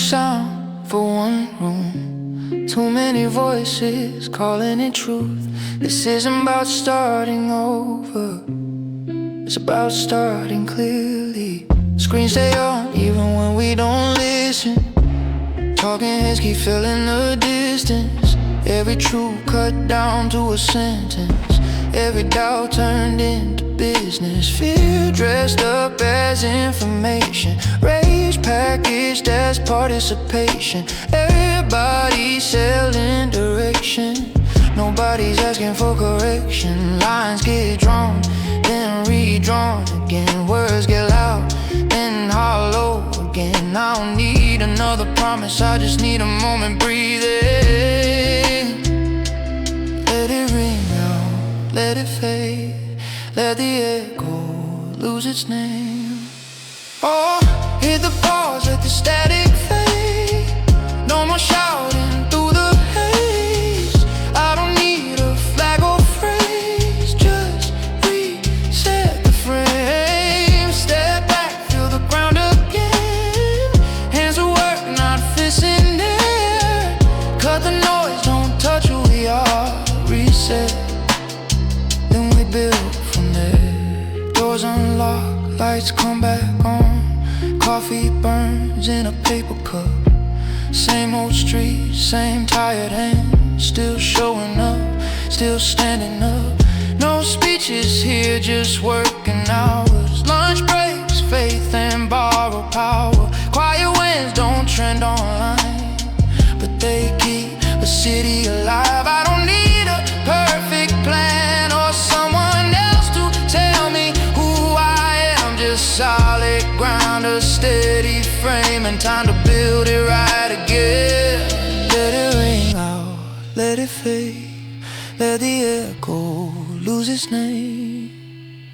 sound for one room, too many voices calling it truth. This isn't about starting over, it's about starting clearly. Screens stay on even when we don't listen. Talking heads keep filling the distance. Every truth cut down to a sentence. Every doubt turned into business. Fear dressed up as information. Rage packaged as participation. Everybody selling direction. Nobody's asking for correction. Lines get drawn, then redrawn again. Words get loud, then hollow again. I don't need another promise, I just need a moment breathing. Let it ring out, let it fade. Let the echo lose its name. Oh, hit the pause, let the static fade. No more shouting through the haze. I don't need a flag or phrase, just reset the frame. Step back, feel the ground again. Hands at work, not fists in air. Cut the noise, don't touch who we are. Reset, then we build. Doors unlock, lights come back on. Coffee burns in a paper cup. Same old street, same tired hands. Still showing up, still standing up. No speeches here, just working hours. Lunch breaks, faith and borrowed power. Quiet wins don't trend online, but they keep a city alive. I don't need a perfect plan or someone else to tell me solid ground, a steady frame, and time to build it right again. Let it ring out, let it fade. Let the echo lose its name.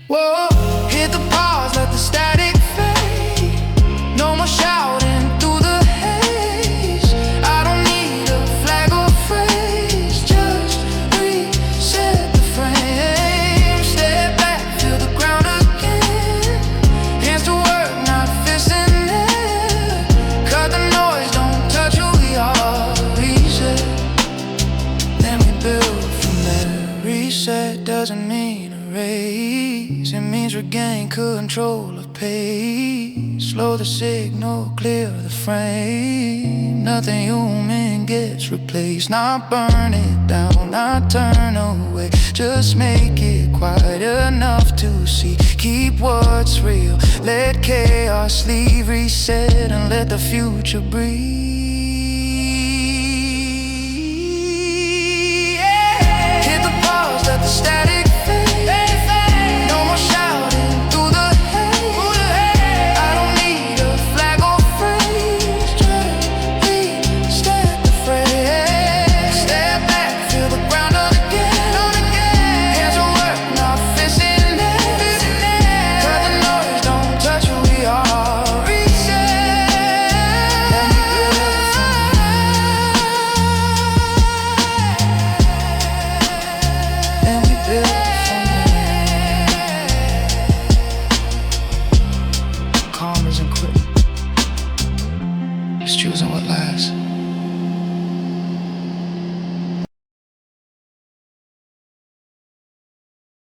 Whoa, hit the pause, let the static fade. No more shouting through the haze. I don't need a flag or phrase, just reset the frame. Step back, feel the ground again. Reset doesn't mean erase, it means regain control of pace. Slow the signal, clear the frame. Nothing human gets replaced. Not burn it down, not turn away. Just make it quiet enough to see. Keep what's real, let chaos leave. Reset and let the future breathe. Let the static fade. No more shouting through the haze. I don't need a flag or phrase, just reset the frame. Step back, feel the ground again. Hands at work, not fists in air. Cut the noise, don't touch who we are. Reset, let me build calm isn't quick, it's choosing what lasts.